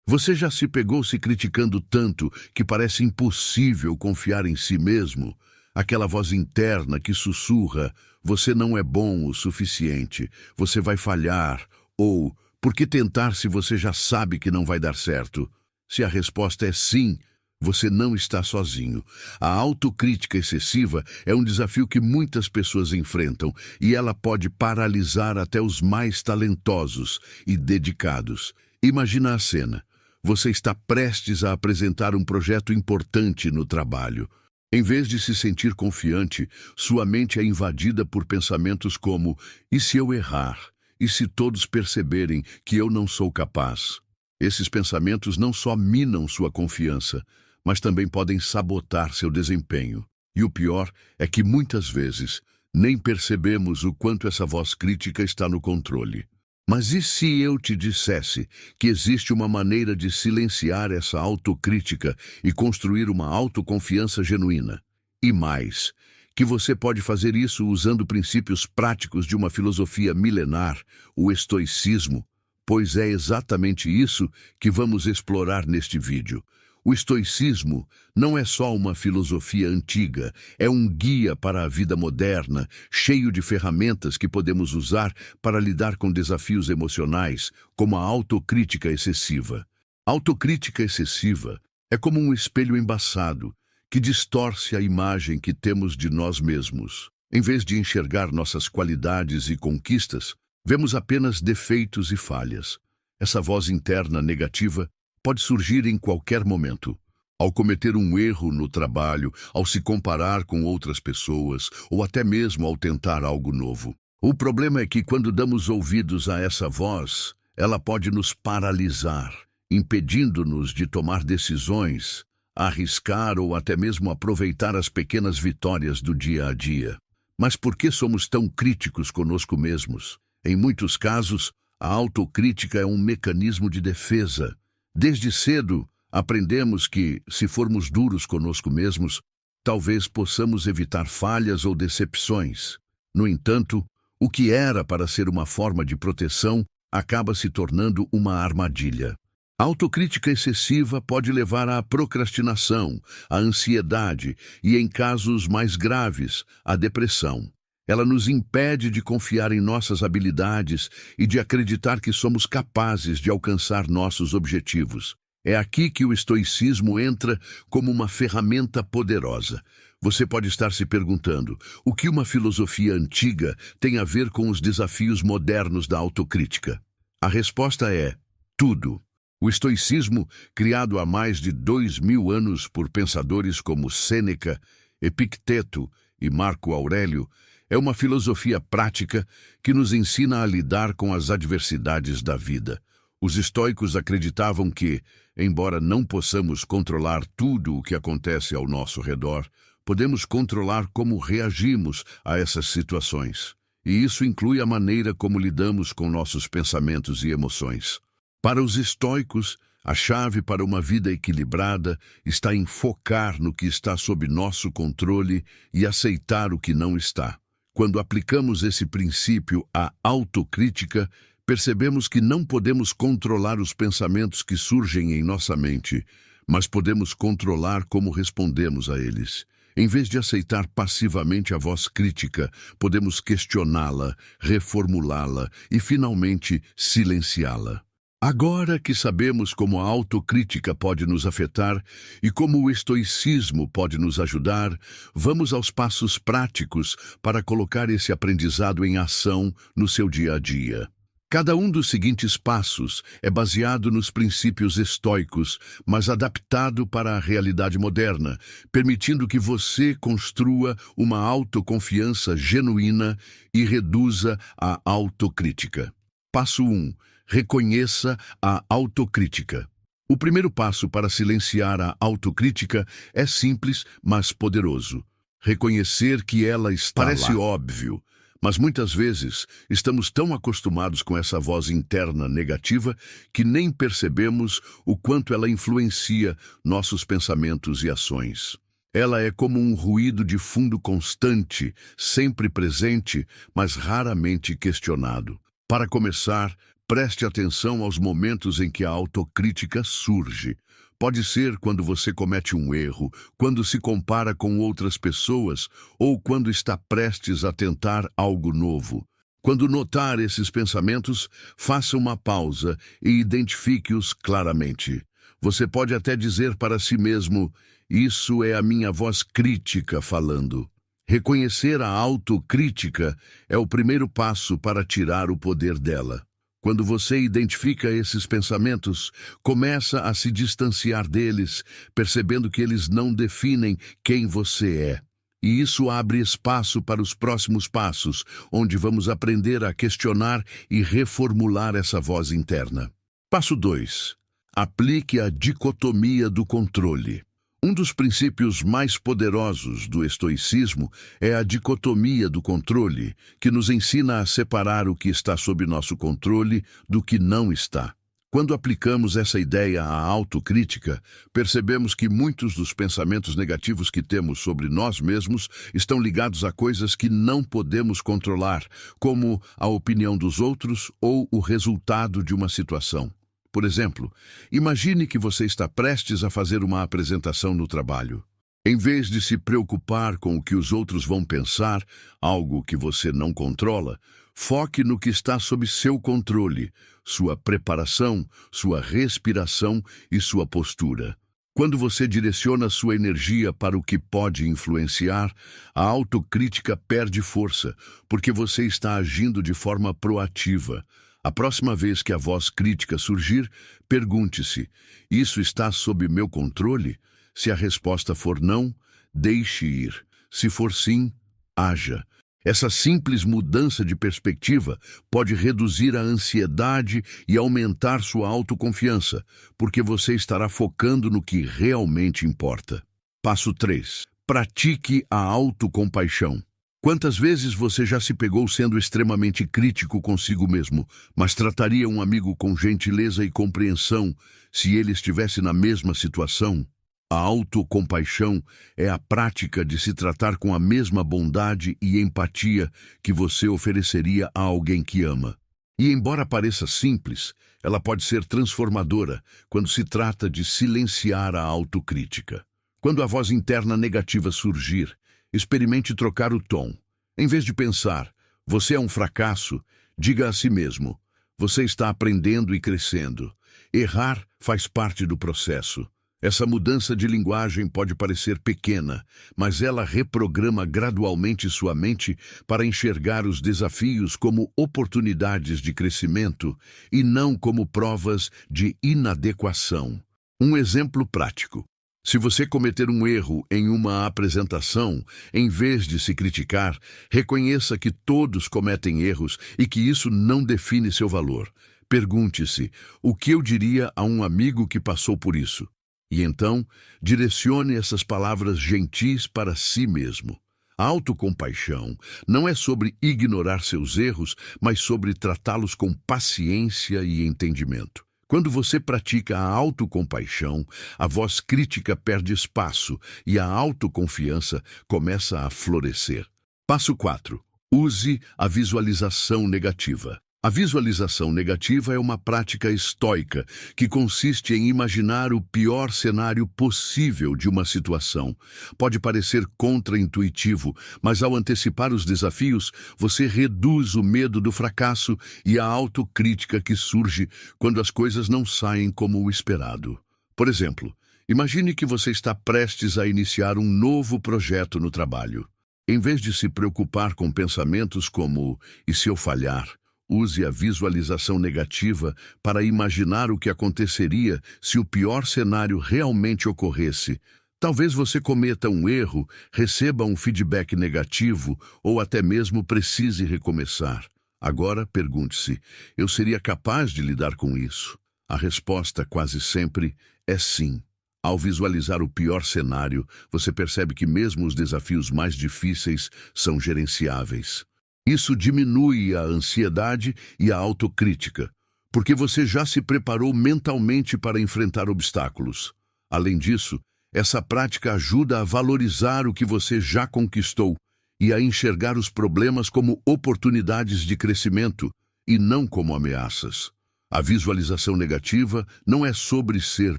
Você já se pegou se criticando tanto que parece impossível confiar em si mesmo? Aquela voz interna que sussurra: você não é bom o suficiente, você vai falhar, ou por que tentar se você já sabe que não vai dar certo? Se a resposta é sim, você não está sozinho. A autocrítica excessiva é um desafio que muitas pessoas enfrentam e ela pode paralisar até os mais talentosos e dedicados. Imagina a cena. Você está prestes a apresentar um projeto importante no trabalho. Em vez de se sentir confiante, sua mente é invadida por pensamentos como: e se eu errar? E se todos perceberem que eu não sou capaz? Esses pensamentos não só minam sua confiança, mas também podem sabotar seu desempenho. E o pior é que muitas vezes nem percebemos o quanto essa voz crítica está no controle. Mas e se eu te dissesse que existe uma maneira de silenciar essa autocrítica e construir uma autoconfiança genuína? E mais, que você pode fazer isso usando princípios práticos de uma filosofia milenar, o estoicismo, pois é exatamente isso que vamos explorar neste vídeo. O estoicismo não é só uma filosofia antiga, é um guia para a vida moderna, cheio de ferramentas que podemos usar para lidar com desafios emocionais, como a autocrítica excessiva. Autocrítica excessiva é como um espelho embaçado, que distorce a imagem que temos de nós mesmos. Em vez de enxergar nossas qualidades e conquistas, vemos apenas defeitos e falhas. Essa voz interna negativa pode surgir em qualquer momento. Ao cometer um erro no trabalho, ao se comparar com outras pessoas, ou até mesmo ao tentar algo novo. O problema é que quando damos ouvidos a essa voz, ela pode nos paralisar, impedindo-nos de tomar decisões, arriscar ou até mesmo aproveitar as pequenas vitórias do dia a dia. Mas por que somos tão críticos conosco mesmos? Em muitos casos, a autocrítica é um mecanismo de defesa. Desde cedo, aprendemos que, se formos duros conosco mesmos, talvez possamos evitar falhas ou decepções. No entanto, o que era para ser uma forma de proteção acaba se tornando uma armadilha. A autocrítica excessiva pode levar à procrastinação, à ansiedade e, em casos mais graves, à depressão. Ela nos impede de confiar em nossas habilidades e de acreditar que somos capazes de alcançar nossos objetivos. É aqui que o estoicismo entra como uma ferramenta poderosa. Você pode estar se perguntando: o que uma filosofia antiga tem a ver com os desafios modernos da autocrítica? A resposta é: tudo. O estoicismo, criado há mais de 2000 anos por pensadores como Sêneca, Epicteto e Marco Aurélio, é uma filosofia prática que nos ensina a lidar com as adversidades da vida. Os estoicos acreditavam que, embora não possamos controlar tudo o que acontece ao nosso redor, podemos controlar como reagimos a essas situações. E isso inclui a maneira como lidamos com nossos pensamentos e emoções. Para os estoicos, a chave para uma vida equilibrada está em focar no que está sob nosso controle e aceitar o que não está. Quando aplicamos esse princípio à autocrítica, percebemos que não podemos controlar os pensamentos que surgem em nossa mente, mas podemos controlar como respondemos a eles. Em vez de aceitar passivamente a voz crítica, podemos questioná-la, reformulá-la e, finalmente, silenciá-la. Agora que sabemos como a autocrítica pode nos afetar e como o estoicismo pode nos ajudar, vamos aos passos práticos para colocar esse aprendizado em ação no seu dia a dia. Cada um dos seguintes passos é baseado nos princípios estoicos, mas adaptado para a realidade moderna, permitindo que você construa uma autoconfiança genuína e reduza a autocrítica. Passo 1. Reconheça a autocrítica. O primeiro passo para silenciar a autocrítica é simples, mas poderoso. Reconhecer que ela está lá. Parece óbvio, mas muitas vezes estamos tão acostumados com essa voz interna negativa que nem percebemos o quanto ela influencia nossos pensamentos e ações. Ela é como um ruído de fundo constante, sempre presente, mas raramente questionado. Para começar, Preste atenção aos momentos em que a autocrítica surge. Pode ser quando você comete um erro, quando se compara com outras pessoas ou quando está prestes a tentar algo novo. Quando notar esses pensamentos, faça uma pausa e identifique-os claramente. Você pode até dizer para si mesmo: isso é a minha voz crítica falando. Reconhecer a autocrítica é o primeiro passo para tirar o poder dela. Quando você identifica esses pensamentos, começa a se distanciar deles, percebendo que eles não definem quem você é. E isso abre espaço para os próximos passos, onde vamos aprender a questionar e reformular essa voz interna. Passo 2. Aplique a dicotomia do controle. Um dos princípios mais poderosos do estoicismo é a dicotomia do controle, que nos ensina a separar o que está sob nosso controle do que não está. Quando aplicamos essa ideia à autocrítica, percebemos que muitos dos pensamentos negativos que temos sobre nós mesmos estão ligados a coisas que não podemos controlar, como a opinião dos outros ou o resultado de uma situação. Por exemplo, imagine que você está prestes a fazer uma apresentação no trabalho. Em vez de se preocupar com o que os outros vão pensar, algo que você não controla, foque no que está sob seu controle, sua preparação, sua respiração e sua postura. Quando você direciona sua energia para o que pode influenciar, a autocrítica perde força, porque você está agindo de forma proativa. A próxima vez que a voz crítica surgir, pergunte-se: isso está sob meu controle? Se a resposta for não, deixe ir. Se for sim, haja. Essa simples mudança de perspectiva pode reduzir a ansiedade e aumentar sua autoconfiança, porque você estará focando no que realmente importa. Passo 3. Pratique a autocompaixão. Quantas vezes você já se pegou sendo extremamente crítico consigo mesmo, mas trataria um amigo com gentileza e compreensão se ele estivesse na mesma situação? A autocompaixão é a prática de se tratar com a mesma bondade e empatia que você ofereceria a alguém que ama. E embora pareça simples, ela pode ser transformadora quando se trata de silenciar a autocrítica. Quando a voz interna negativa surgir, experimente trocar o tom. Em vez de pensar: você é um fracasso, diga a si mesmo: você está aprendendo e crescendo. Errar faz parte do processo. Essa mudança de linguagem pode parecer pequena, mas ela reprograma gradualmente sua mente para enxergar os desafios como oportunidades de crescimento e não como provas de inadequação. Um exemplo prático. Se você cometer um erro em uma apresentação, em vez de se criticar, reconheça que todos cometem erros e que isso não define seu valor. Pergunte-se: o que eu diria a um amigo que passou por isso? E então, direcione essas palavras gentis para si mesmo. A autocompaixão não é sobre ignorar seus erros, mas sobre tratá-los com paciência e entendimento. Quando você pratica a autocompaixão, a voz crítica perde espaço e a autoconfiança começa a florescer. Passo 4. Use a visualização negativa. A visualização negativa é uma prática estoica que consiste em imaginar o pior cenário possível de uma situação. Pode parecer contraintuitivo, mas ao antecipar os desafios, você reduz o medo do fracasso e a autocrítica que surge quando as coisas não saem como o esperado. Por exemplo, imagine que você está prestes a iniciar um novo projeto no trabalho. Em vez de se preocupar com pensamentos como "e se eu falhar?", use a visualização negativa para imaginar o que aconteceria se o pior cenário realmente ocorresse. Talvez você cometa um erro, receba um feedback negativo ou até mesmo precise recomeçar. Agora, pergunte-se: eu seria capaz de lidar com isso? A resposta quase sempre é sim. Ao visualizar o pior cenário, você percebe que mesmo os desafios mais difíceis são gerenciáveis. Isso diminui a ansiedade e a autocrítica, porque você já se preparou mentalmente para enfrentar obstáculos. Além disso, essa prática ajuda a valorizar o que você já conquistou e a enxergar os problemas como oportunidades de crescimento e não como ameaças. A visualização negativa não é sobre ser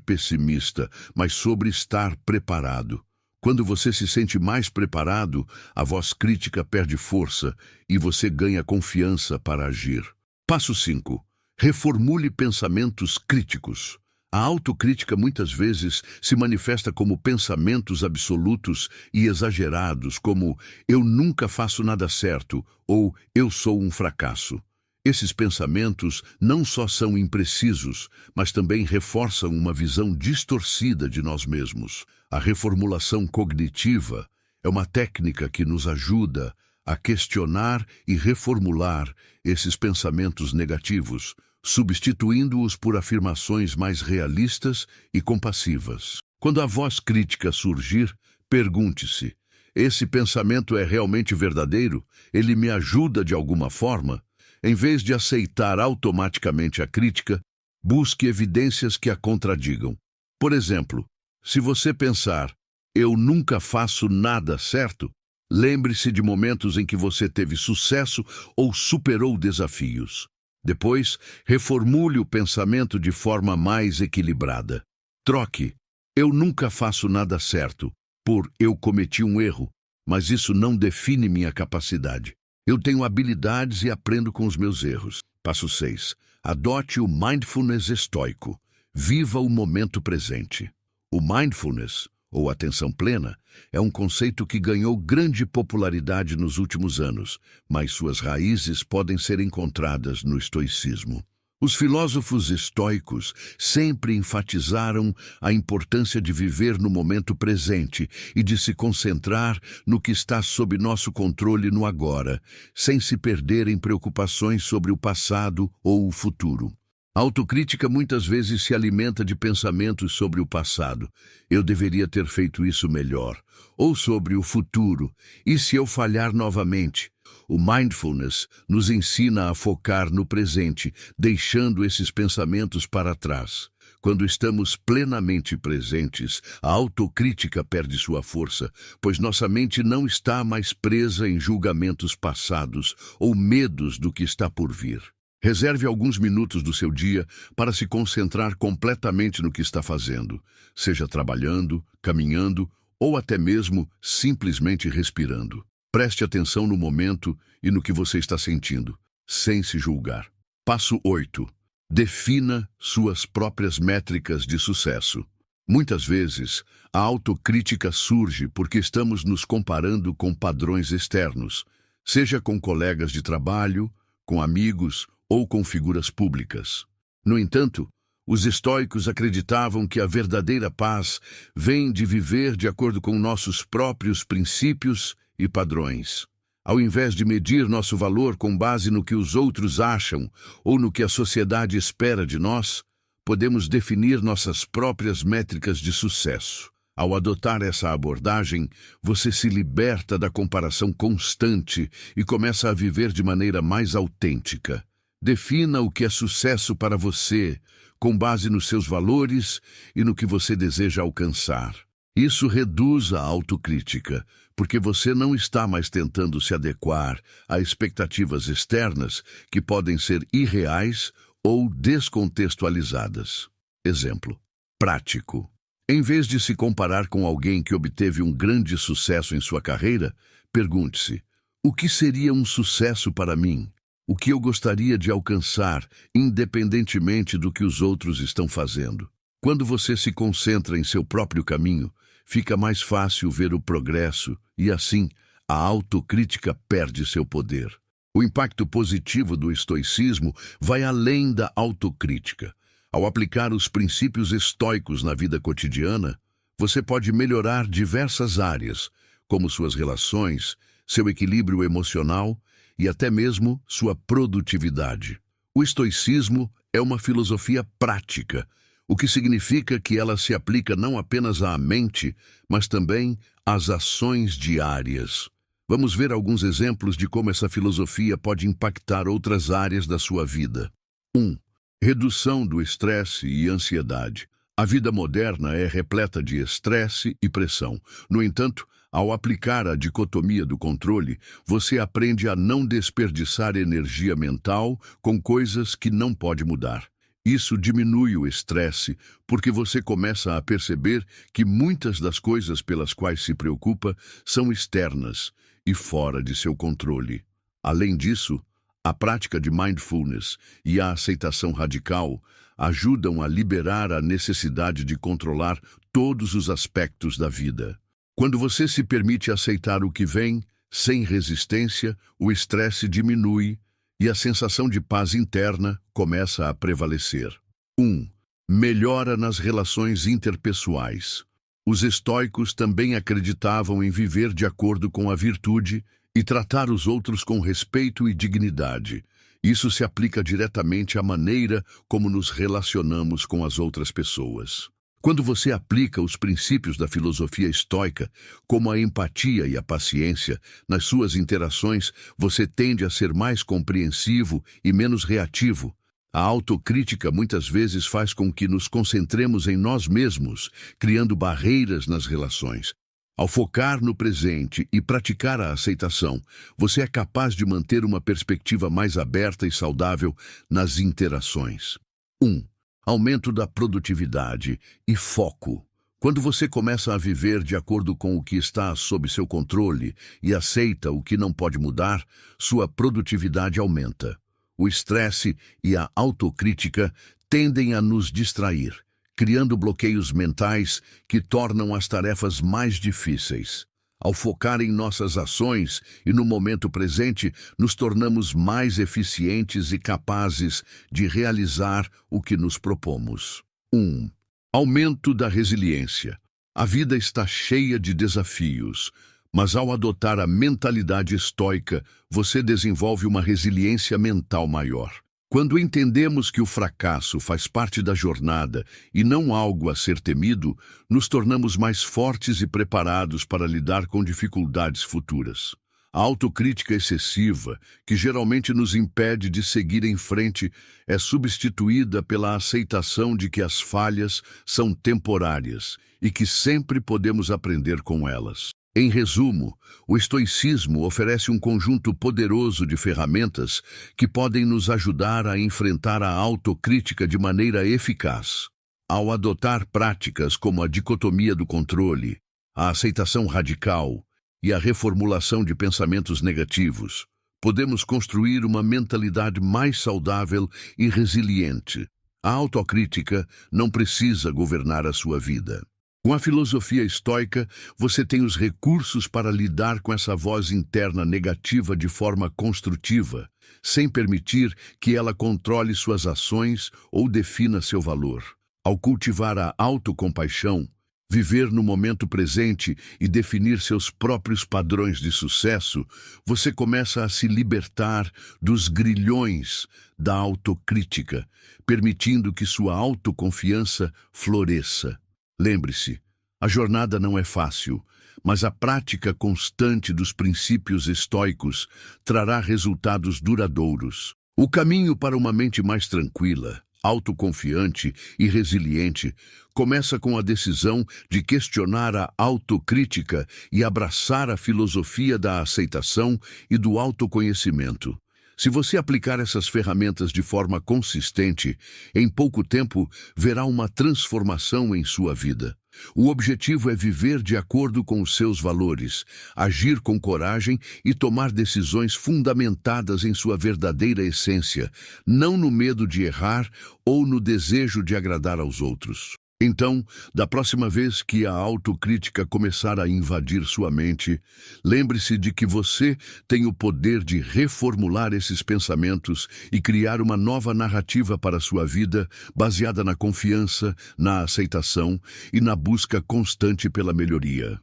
pessimista, mas sobre estar preparado. Quando você se sente mais preparado, a voz crítica perde força e você ganha confiança para agir. Passo 5. Reformule pensamentos críticos. A autocrítica muitas vezes se manifesta como pensamentos absolutos e exagerados, como "eu nunca faço nada certo" ou "eu sou um fracasso". Esses pensamentos não só são imprecisos, mas também reforçam uma visão distorcida de nós mesmos. A reformulação cognitiva é uma técnica que nos ajuda a questionar e reformular esses pensamentos negativos, substituindo-os por afirmações mais realistas e compassivas. Quando a voz crítica surgir, pergunte-se: esse pensamento é realmente verdadeiro? Ele me ajuda de alguma forma? Em vez de aceitar automaticamente a crítica, busque evidências que a contradigam. Por exemplo, se você pensar, "eu nunca faço nada certo", lembre-se de momentos em que você teve sucesso ou superou desafios. Depois, reformule o pensamento de forma mais equilibrada. Troque "eu nunca faço nada certo" por "eu cometi um erro, mas isso não define minha capacidade. Eu tenho habilidades e aprendo com os meus erros". Passo 6. Adote o mindfulness estoico. Viva o momento presente. O mindfulness, ou atenção plena, é um conceito que ganhou grande popularidade nos últimos anos, mas suas raízes podem ser encontradas no estoicismo. Os filósofos estoicos sempre enfatizaram a importância de viver no momento presente e de se concentrar no que está sob nosso controle no agora, sem se perder em preocupações sobre o passado ou o futuro. A autocrítica muitas vezes se alimenta de pensamentos sobre o passado. "Eu deveria ter feito isso melhor", ou sobre o futuro, "e se eu falhar novamente?". O mindfulness nos ensina a focar no presente, deixando esses pensamentos para trás. Quando estamos plenamente presentes, a autocrítica perde sua força, pois nossa mente não está mais presa em julgamentos passados ou medos do que está por vir. Reserve alguns minutos do seu dia para se concentrar completamente no que está fazendo, seja trabalhando, caminhando ou até mesmo simplesmente respirando. Preste atenção no momento e no que você está sentindo, sem se julgar. Passo 8. Defina suas próprias métricas de sucesso. Muitas vezes, a autocrítica surge porque estamos nos comparando com padrões externos, seja com colegas de trabalho, com amigos ou com figuras públicas. No entanto, os estoicos acreditavam que a verdadeira paz vem de viver de acordo com nossos próprios princípios e padrões. Ao invés de medir nosso valor com base no que os outros acham ou no que a sociedade espera de nós, podemos definir nossas próprias métricas de sucesso. Ao adotar essa abordagem, você se liberta da comparação constante e começa a viver de maneira mais autêntica. Defina o que é sucesso para você, com base nos seus valores e no que você deseja alcançar. Isso reduz a autocrítica, porque você não está mais tentando se adequar a expectativas externas que podem ser irreais ou descontextualizadas. Exemplo prático. Em vez de se comparar com alguém que obteve um grande sucesso em sua carreira, pergunte-se: o que seria um sucesso para mim? O que eu gostaria de alcançar, independentemente do que os outros estão fazendo? Quando você se concentra em seu próprio caminho, fica mais fácil ver o progresso e, assim, a autocrítica perde seu poder. O impacto positivo do estoicismo vai além da autocrítica. Ao aplicar os princípios estoicos na vida cotidiana, você pode melhorar diversas áreas, como suas relações, seu equilíbrio emocional e até mesmo sua produtividade. O estoicismo é uma filosofia prática, o que significa que ela se aplica não apenas à mente, mas também às ações diárias. Vamos ver alguns exemplos de como essa filosofia pode impactar outras áreas da sua vida. 1. Redução do estresse e ansiedade. A vida moderna é repleta de estresse e pressão. No entanto, ao aplicar a dicotomia do controle, você aprende a não desperdiçar energia mental com coisas que não pode mudar. Isso diminui o estresse, porque você começa a perceber que muitas das coisas pelas quais se preocupa são externas e fora de seu controle. Além disso, a prática de mindfulness e a aceitação radical ajudam a liberar a necessidade de controlar todos os aspectos da vida. Quando você se permite aceitar o que vem, sem resistência, o estresse diminui e a sensação de paz interna começa a prevalecer. 1. Melhora nas relações interpessoais. Os estoicos também acreditavam em viver de acordo com a virtude e tratar os outros com respeito e dignidade. Isso se aplica diretamente à maneira como nos relacionamos com as outras pessoas. Quando você aplica os princípios da filosofia estoica, como a empatia e a paciência, nas suas interações, você tende a ser mais compreensivo e menos reativo. A autocrítica muitas vezes faz com que nos concentremos em nós mesmos, criando barreiras nas relações. Ao focar no presente e praticar a aceitação, você é capaz de manter uma perspectiva mais aberta e saudável nas interações. 1. Aumento da produtividade e foco. Quando você começa a viver de acordo com o que está sob seu controle e aceita o que não pode mudar, sua produtividade aumenta. O estresse e a autocrítica tendem a nos distrair, criando bloqueios mentais que tornam as tarefas mais difíceis. Ao focar em nossas ações e no momento presente, nos tornamos mais eficientes e capazes de realizar o que nos propomos. 1. Aumento da resiliência. A vida está cheia de desafios, mas ao adotar a mentalidade estoica, você desenvolve uma resiliência mental maior. Quando entendemos que o fracasso faz parte da jornada e não algo a ser temido, nos tornamos mais fortes e preparados para lidar com dificuldades futuras. A autocrítica excessiva, que geralmente nos impede de seguir em frente, é substituída pela aceitação de que as falhas são temporárias e que sempre podemos aprender com elas. Em resumo, o estoicismo oferece um conjunto poderoso de ferramentas que podem nos ajudar a enfrentar a autocrítica de maneira eficaz. Ao adotar práticas como a dicotomia do controle, a aceitação radical e a reformulação de pensamentos negativos, podemos construir uma mentalidade mais saudável e resiliente. A autocrítica não precisa governar a sua vida. Com a filosofia estoica, você tem os recursos para lidar com essa voz interna negativa de forma construtiva, sem permitir que ela controle suas ações ou defina seu valor. Ao cultivar a autocompaixão, viver no momento presente e definir seus próprios padrões de sucesso, você começa a se libertar dos grilhões da autocrítica, permitindo que sua autoconfiança floresça. Lembre-se, a jornada não é fácil, mas a prática constante dos princípios estoicos trará resultados duradouros. O caminho para uma mente mais tranquila, autoconfiante e resiliente começa com a decisão de questionar a autocrítica e abraçar a filosofia da aceitação e do autoconhecimento. Se você aplicar essas ferramentas de forma consistente, em pouco tempo verá uma transformação em sua vida. O objetivo é viver de acordo com os seus valores, agir com coragem e tomar decisões fundamentadas em sua verdadeira essência, não no medo de errar ou no desejo de agradar aos outros. Então, da próxima vez que a autocrítica começar a invadir sua mente, lembre-se de que você tem o poder de reformular esses pensamentos e criar uma nova narrativa para sua vida, baseada na confiança, na aceitação e na busca constante pela melhoria.